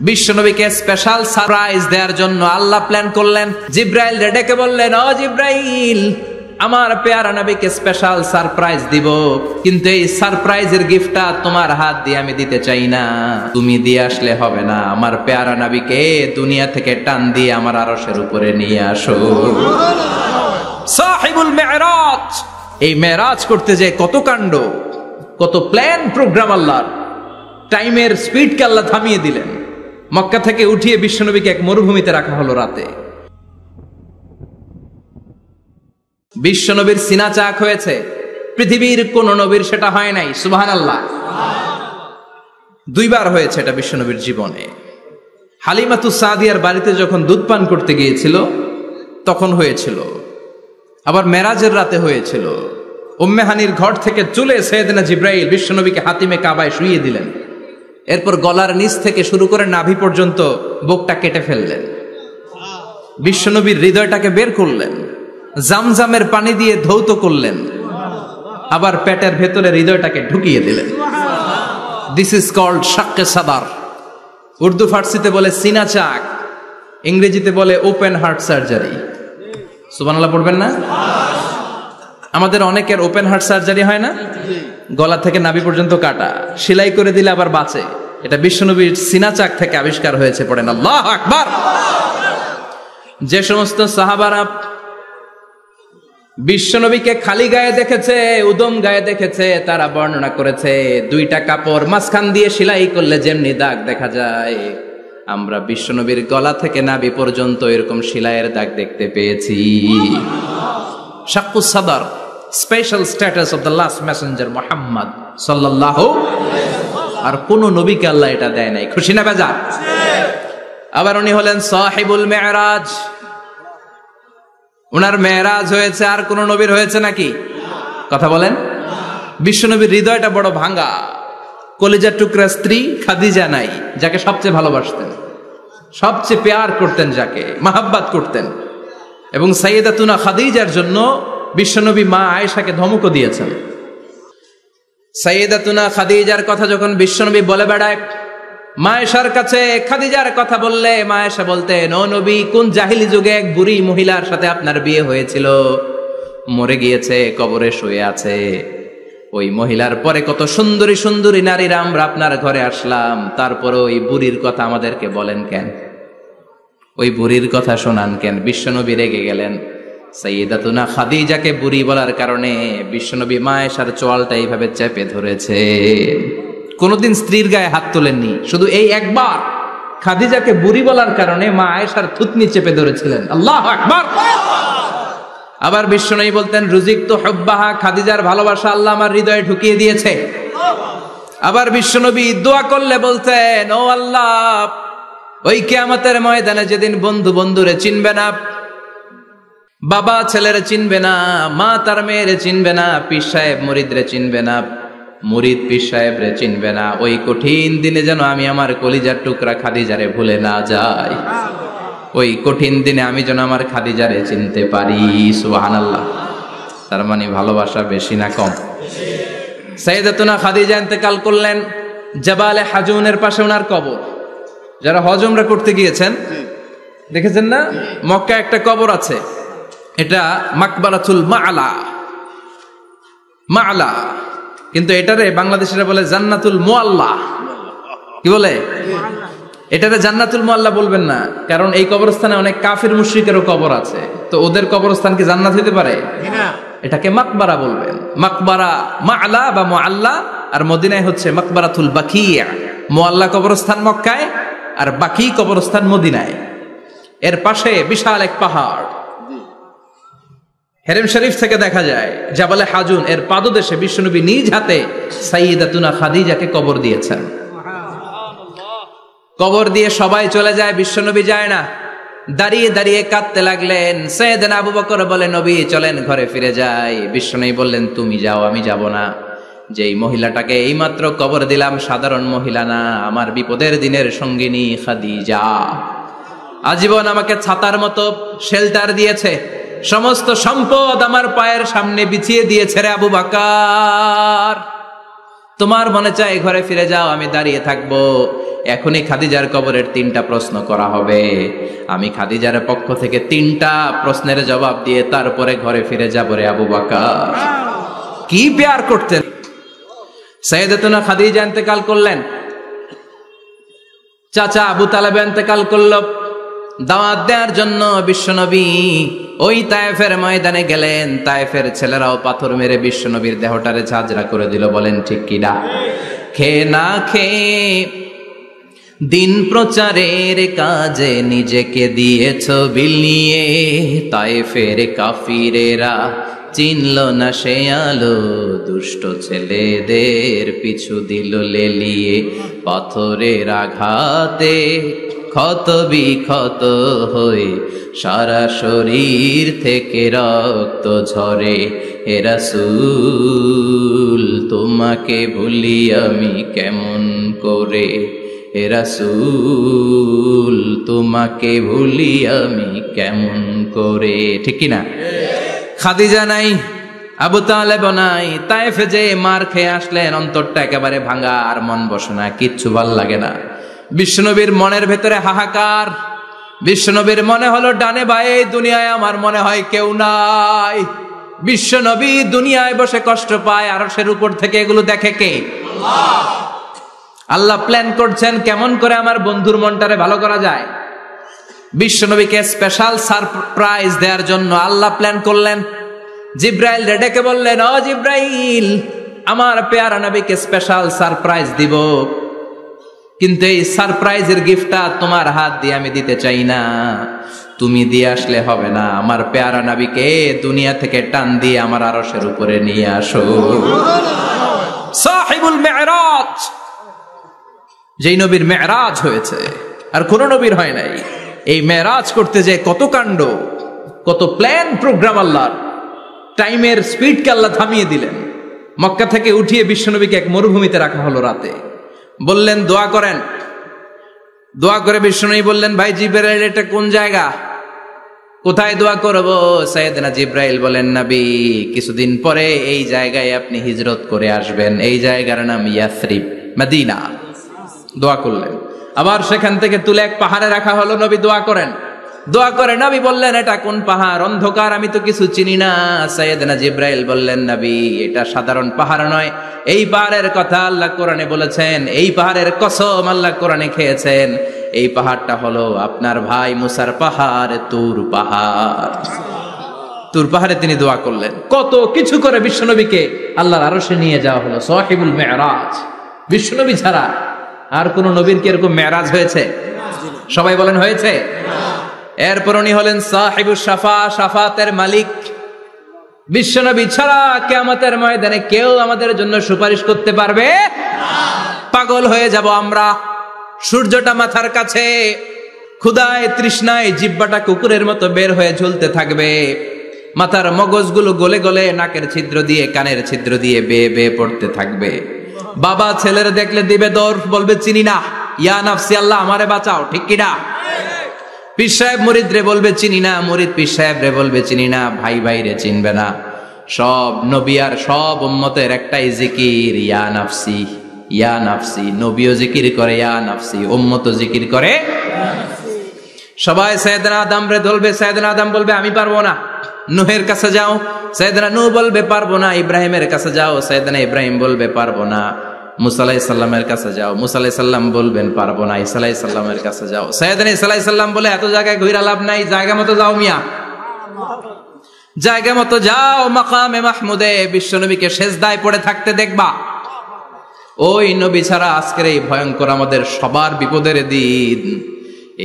বিশ্বনবীকে special surprise দেওয়ার জন্য আল্লাহ প্ল্যান করলেন। জিব্রাইল ডেকে বললেন, ও জিব্রাইল, আমার পেয়ারা নবীকে স্পেশাল সারপ্রাইজ দিব, কিন্তু এই সারপ্রাইজের গিফটটা তোমার হাত দিয়ে আমি দিতে চাই না, তুমি দিয়ে আসলে হবে না। আমার পেয়ারা নবীকে দুনিয়া থেকে টান দিয়ে আমার আরশের উপরে নিয়ে আসো। সাহিবুল মেরাজ, এই মেরাজ করতে যে কত কাণ্ড, কত প্ল্যান প্রোগ্রাম আল্লাহর। টাইমের স্পিডকে আল্লাহ থামিয়ে দিলেন। মক্কা থেকে উঠিয়ে বিশ্বনবীকে এক মরুভূমিতে রাখা হলো রাতে। বিশ্বনবীর সিনা চাক হয়েছে, পৃথিবীর কোন নবীর সেটা হয় নাই। সুবহানাল্লাহ। দুইবার হয়েছে এটা বিশ্বনবীর জীবনে। হালিমাতুস সাদিয়ার বাড়িতে যখন দুধ পান করতে গিয়েছিল তখন হয়েছিল, আবার মেরাজের রাতে হয়েছিল। উম্মে হানির ঘর থেকে চলে সাইয়েদনা জিব্রাইল বিশ্বনবীকে হাতিমে কাবায় শুইয়ে দিলেন। এরপর গলার নিচ থেকে শুরু করে নাভি পর্যন্ত বুকটা কেটে ফেললেন। বিশ্বনবীর হৃদয়টাকে বের করলেন, জামজামের পানি দিয়ে ধৌত করলেন, আবার পেটের ভেতরে হৃদয়টাকে ঢুকিয়ে দিলেন। দিস ইজ কল্ড শাক্কে সাদার। উর্দু ফার্সিতে বলে সিনা চাক, ইংরেজিতে বলে ওপেন হার্ট সার্জারি। সুবহানাল্লাহ পড়বেন না? আমাদের অনেকের ওপেন হার্ট সার্জারি হয় না, গলা থেকে নাভি পর্যন্ত কাটা, সেলাই করে দিলে আবার বাঁচে। এটা বিশ্বনবীর সিনা চাক থেকে আবিষ্কার হয়েছে। পড়েন আল্লাহু আকবার। যে সমস্ত সাহাবারা বিশ্বনবীকে খালি গায়ে দেখেছে, উদম গায়ে দেখেছে, তারা বর্ণনা করেছে দুইটা কাপড় মাঝখান দিয়ে সেলাই করলে যেমনি দাগ দেখা যায়, আমরা বিশ্বনবীর গলা থেকে নাভি পর্যন্ত এরকম সেলাইয়ের দাগ দেখতে পেয়েছি। শাক্কুস সাদার, special status of the last Messenger Muhammad সাল্লাল্লাহু। আর কোন নবীকে আল্লাহ এটা দেয় নাই। খুশি না বেজা? আবার উনি হলেন সাহিবুল মেরাজ। উনার মেরাজ হয়েছে, আর কোন নবীর হয়েছে নাকি? কথা বলেন। বিশ্বনবীর হৃদয়টা বড় ভাঙা। কলিজার টুকরা স্ত্রী খাদিজা নাই, যাকে সবচেয়ে ভালোবাসতেন, সবচেয়ে প্যার করতেন, যাকে মাহাব্বাত করতেন। এবং সাইয়েদাতুনা খাদিজার জন্য বিশ্বনবী মা আয়েশাকে ধমকও দিয়েছেন। সাইয়েদাতুনা খাদিজার কথা যখন বিশ্বনবী বলে বেড়ায় মা আয়েশার কাছে, খাদিজার কথা বললে মা আয়েশা বলতেন, ও নবী, কোন জাহিলি যুগে এক বুড়ি মহিলার সাথে আপনার বিয়ে হয়েছিল, মরে গিয়েছে, কবরে শুয়ে আছে। ওই মহিলার পরে কত সুন্দরী সুন্দরী নারীরা আমরা আপনার ঘরে আসলাম, তারপরে ওই বুড়ির কথা আমাদেরকে বলেন কেন? ওই বুড়ির কথা শোনান কেন? বিশ্বনবী রেগে গেলেন। সাইয়েদাতুনা খাদিজাকে বুড়ি বলার কারণে বিশ্বনবী মা আয়েশার চোয়ালটা এইভাবে চেপে ধরেছে। কোনদিন স্ত্রীর গায়ে হাত তোলেননি, শুধু এই একবার খাদিজাকে বুড়ি বলার কারণে মা আয়েশার থুতনি চেপে ধরেছিলেন। আল্লাহু আকবার। আবার বিশ্বনবী বলতেন, রুজিকতু হুব্বাহা, খাদিজার ভালোবাসা আল্লাহ আমার হৃদয়ে ঢুকিয়ে দিয়েছে। আবার বিশ্বনবী দোয়া করলে বলতেন, ও আল্লাহ, ওই কিয়ামতের ময়দানে যেদিন বন্ধু বন্ধুরে চিনবে না, বাবা ছেলেরে চিনবে না, মা তার মেয়েরে চিনবে না, পীর সাহেব মুরিদরে চিনবে না, মুরিদ পীর সাহেবরে চিনবে না, ওই কঠিন দিনে যেন আমি আমার কলিজার টুকরা খাদিজারে ভুলে না যাই। ওই কঠিন দিনে আমি যেন আমার খাদিজারে চিনতে পারি। সুবহানাল্লাহ। তার মানে ভালোবাসা বেশি না কম? সাইয়েদাতুনা খাদিজা ইন্তেকাল করলেন। জাবালে হাজুনের পাশে ওনার কবর। যারা হজ উমরা করতে গিয়েছেন দেখেছেন না, মক্কা একটা কবর আছে, এটা মাকবারাতুল মা'লা। মা'লা, কিন্তু এটারে বাংলাদেশিরা বলে জান্নাতুল মুআল্লা। কি বলে? এটারে জান্নাতুল মুআল্লা বলবেন না, কারণ এই কবরস্থানে অনেক কাফির মুশরিকেরও কবর আছে, তো ওদের কবরস্থান কি জান্নাত হতে পারে? এটাকে মাকবারা বলবেন। মাকবারা মা'লা বা মুআল্লা, আর মদিনায় হচ্ছে মাকবারাতুল বাকিয়া। মুআল্লা কবরস্থান মক্কায়, আর বাকি কবরস্থান মদিনায়। এর পাশে বিশাল এক পাহাড়, হেরেম শরীফ থেকে দেখা যায় জাবালে হাজুন, এর পাদদেশে বিশ্বনবী নিজ হাতে সাইয়েদাতুনা খাদিজাকে কবর দিয়েছেন। কবর দিয়ে সবাই চলে যায়, বিশ্বনবী যায় না। দাঁড়িয়ে দাঁড়িয়ে কাঁদতে লাগলেন। সাইয়েদনা আবু বকর বলে, নবী চলেন ঘরে ফিরে যাই। বিশ্বনবী বললেন, তুমি যাও, আমি যাব না। যেই মহিলাটাকে এইমাত্র কবর দিলাম সাধারণ মহিলা না, আমার বিপদের দিনের সঙ্গিনী খাদিজা। আজীবন আমাকে ছাতার মতো শেল্টার দিয়েছে, সমস্ত সম্পদ আমার পায়ের সামনে বিছিয়ে দিয়েছে রে আবু বকর। তোমার মনে চায় ঘরে ফিরে যাও, আমি দাঁড়িয়ে থাকবো। এখনই খাদিজার কবরের 3টা প্রশ্ন করা হবে। আমি খাদিজার পক্ষ থেকে 3টা প্রশ্নের জবাব দিয়ে তারপরে ঘরে ফিরে যাব রে আবু বকর। কি প্যার করতেন। সাইয়েদাতুনা খাদিজা ইন্তেকাল করলেন, চাচা আবু তালেব ইন্তেকাল করলো। দাওয়াত দেওয়ার জন্য বিশ্বনবী ওই তায়েফের ময়দানে গেলেন। তায়েফের ছেলেরাও পাথর মেরে বিশ্বনবীর দেহটারে ঝাঁঝরা করে দিল। বলেন ঠিক কিনা? খেয়ে না খেয়ে দিন প্রচারের কাজে নিজেকে দিয়েছ বিলিয়ে। তায়েফের কাফিরেরা চিনল না সে আলো, দুষ্ট ছেলেদের পিছু দিল লেলিয়ে। পাথরের আঘাতে ক্ষত বিক্ষত হয়ে সারা শরীর থেকে রক্ত ঝরে। হে রাসূল তোমাকে ভুলি আমি কেমন করে, হে রাসূল তোমাকে ভুলি আমি কেমন করে। ঠিক কিনা? খাদিজা নাই, আবু তালেব নাই। তায়েফে যে মার খেয়ে আসলেন, অন্তরটা একেবারে ভাঙা, আর মন বসে না, কিচ্ছু ভাল লাগে না। বিশ্বনবীর মনের ভেতরে হাহাকার। বিশ্বনবীর মনে হলো ডানে বায়ে দুনিয়ায় আমার মনে হয় কেউ নাই। বিশ্বনবী দুনিয়ায় বসে কষ্ট পায়, আরশের উপর থেকে এগুলো দেখে কে? আল্লাহ। আল্লাহ প্ল্যান করছেন কেমন করে আমার বন্ধুর মনটারে ভালো করা যায়। বিশ্বনবীকে স্পেশাল সারপ্রাইজ দেওয়ার জন্য আল্লাহ প্ল্যান করলেন। জিব্রাইল ডেকে বললেন, ও জিব্রাইল, আমার পেয়ারা নবীকে স্পেশাল সারপ্রাইজ দিব, কিন্তু এই সারপ্রাইজের গিফটটা তোমার হাত দিয়ে আমি দিতে চাই না, তুমি দিয়ে আসলে হবে না। আমার পেয়ারা নবীকে দুনিয়া থেকে টান দিয়ে আমার আরশের উপরে নিয়ে আসো। সাহিবুল মেরাজ, যেই নবীর মেরাজ হয়েছে আর কোন নবীর হয় নাই। এই মেরাজ করতে যে কত কাণ্ড, কত প্ল্যান প্রোগ্রাম আল্লাহর। টাইমের স্পিডকে আল্লাহ থামিয়ে দিলেন। মক্কা থেকে উঠিয়ে বিশ্বনবীকে এক মরুভূমিতে রাখা হলো রাতে। বললেন দোয়া করেন। দোয়া করে বিশ্বনবী বললেন, ভাই জিবরাইল, এটা কোন জায়গা, কোথায় দোয়া করব? সাইয়েদনা জিবরাইল বলেন, নবী কিছুদিন পরে এই জায়গায় আপনি হিজরত করে আসবেন, এই জায়গার নাম ইয়াসরিব, মদিনা। দোয়া করলেন। আবার সেখান থেকে তুলে এক পাহাড়ে রাখা হলো। নবী দোয়া করেন। দোয়া করে নবী বললেন, এটা কোন পাহাড়? অন্ধকার, আমি তো কিছু চিনি না। সাইয়েদনা জিবরাইল বললেন, নবী এটা সাধারণ পাহাড় নয়, এই পাহাড়ের কথা আল্লাহ কোরআনে বলেছেন, এই পাহাড়ের কসম আল্লাহ কোরআনে খেয়েছেন। এই পাহাড়টা হলো আপনার ভাই মুসার পাহাড়, তুর পাহাড়। তুর পাহাড়ে তিনি দোয়া করলেন। কত কিছু করে বিশ্বনবীকে আল্লাহর আরশে নিয়ে যাওয়া হলো। সাহিবুল মেরাজ। বিশ্বনবী ছাড়া আর কোন নবীর কি এরকম মেরাজ হয়েছে? সবাই বলেন হয়েছে। এরপর উনি হলেন সাহিবুস শাফা, শাফাতের মালিক। বিশ্বনবী ছাড়া কিয়ামতের ময়দানে কেউ আমাদের জন্য সুপারিশ করতে পারবে না। পাগল হয়ে যাব আমরা। সূর্যটা মাথার কাছে, ক্ষুধায় তৃষ্ণায় জিহ্বাটা কুকুরের মতো বের হয়ে ঝুলতে থাকবে। মাথার মগজগুলো গলে গলে নাকের ছিদ্র দিয়ে, কানের ছিদ্র দিয়ে বেয়ে বেয়ে পড়তে থাকবে। বাবা ছেলের দেখলে দিবে দৌড়, বলবে চিনি না, ইয়া নাফসি, আল্লাহ আমারে বাঁচাও। ঠিক কিনা? পীর সাহেব মুরিদ রে বলবে চিনি না, মুরিদ পীর সাহেব রে বলবে চিনি না, ভাই ভাই রে চিনবে না। সব নবী আর সব উম্মতের একটাই জিকির, ইয়া নাফসি, ইয়া নাফসি। নবীও জিকির করে ইয়া নাফসি, উম্মতও জিকির করে। সবাই সাইয়েদনা আদম রে ধরবে, সাইয়েদনা আদম বলবে আমি পারবো না। নূহের কাছে যাও, সাইয়েদনা নূহ বলবে পারবো না। ইব্রাহিমের কাছে যাও, সাইয়েদনা ইব্রাহিম বলবে পারবো না। মুসা আলাইহিস সালামের কাছে যাও, মুসা আলাইহিস সালাম বলবেন পারবো না। ঈসা আলাইহিস সালামের কাছে যাও, সাইয়েদনা ঈসা আলাইহিস সালাম বলে এত জায়গায় ঘুরে লাভ নাই, জায়গা মতো যাও মিয়া, জায়গা মতো যাও। মাকামে মাহমুদে বিশ্বনবীকে সেজদায় পড়ে থাকতে দেখবা। ওই নবী ছাড়া আজকের এই ভয়ঙ্কর আমাদের সবার বিপদের দিন।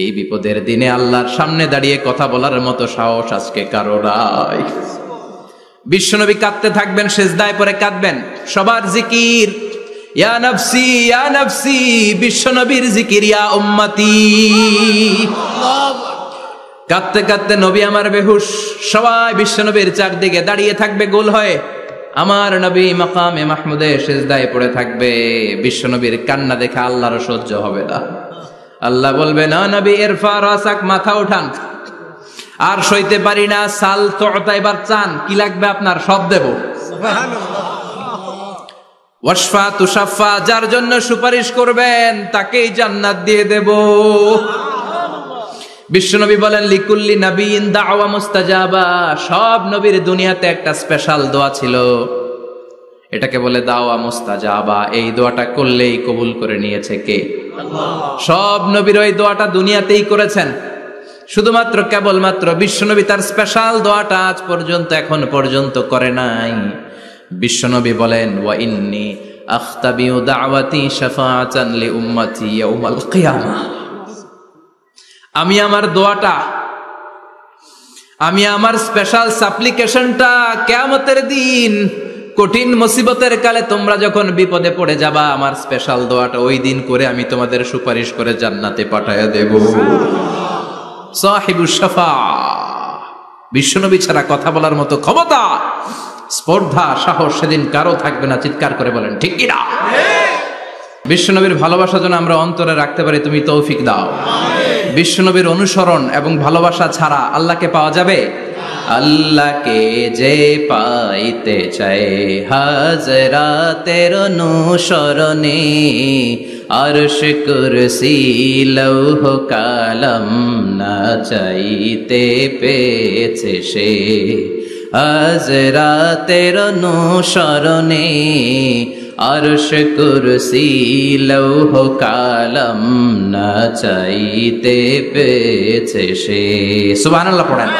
এই বিপদের দিনে আল্লাহর সামনে দাঁড়িয়ে কথা বলার মতো সাহস আজকে কারো নাই। বিশ্বনবী কাঁদতে থাকবেন, সেজদায় পড়ে কাঁদবেন। সবার জিকির ইয়া নাফসি, ইয়া নাফসি। বিশ্বনবীর জিকির ইয়া উম্মতি। কাঁদতে কাঁদতে নবী আমার বেহুশ। সবাই বিশ্বনবীর চারদিকে দাঁড়িয়ে থাকবে গোল হয়ে। আমার নবী মাকামে মাহমুদে সেজদায় পড়ে থাকবে। বিশ্বনবীর কান্না দেখে আল্লাহর সহ্য হবে না। আল্লাহ বলবে, না নবী ইরফা রাসাক, মাথা উঠান, আর সইতে পারি না। সাল তোতা, এবার চান, কি লাগবে আপনার সব দেব। ওয়াশফা তুশাফা, যার জন্য সুপারিশ করবেন তাকেই জান্নাত দিয়ে দেব। বিশ্বনবী বলেন লিকুল্লি নাবিয়িন দাওয়া মুস্তাজাবা, সব নবীর দুনিয়াতে একটা স্পেশাল দোয়া ছিল, এটাকে বলে দাওয়া মুস্তাজাবা। এই দোয়াটা করলেই কবুল করে নিয়েছে কে? আল্লাহ। সব নবীর ওই দোয়াটা দুনিয়াতেই করেছেন, শুধুমাত্র কেবলমাত্র বিশ্বনবী তার স্পেশাল দোয়াটা আজ পর্যন্ত এখন পর্যন্ত করে নাই। বিশ্বনবী বলেন ওয়া ইন্নী আখতাবিউ দাওয়াতি শাফাআতান লি উম্মতি ইয়াউমাল কিয়ামাহ, আমি আমার দোয়াটা, আমি আমার স্পেশাল সাপ্লিকেশনটা কিয়ামতের দিন কঠিন মুসিবতের কালে তোমরা যখন বিপদে পড়ে যাবা, আমার স্পেশাল দোয়াটা ওই দিন করে আমি তোমাদের সুপারিশ করে জান্নাতে পাঠায়া দেব। সাহিবুশ শাফা, বিশ্বনবী ছাড়া কথা বলার মতো ক্ষমতা, স্পর্ধা, সাহস সেদিন কারো থাকবে না। চিৎকার করে বলেন ঠিক কি না? বিশ্বনবীর ভালোবাসা যেন আমরা অন্তরে রাখতে পারি, তুমি তৌফিক দাও। বিশ্বনবীর অনুসরণ এবং ভালোবাসা ছাড়া আল্লাহকে পাওয়া যাবে? আল্লাহকে যে পাইতে চায় হাজরাতের অনুসরণে, আরশ কুরসি লৌহ কালাম না চাইতে পেয়েছে সে, হাজরাতের অনুসরণে আরশ কুরসি লৌহ কালাম না চাইতে পেয়েছে সে। সুবহানাল্লাহ পড়েন।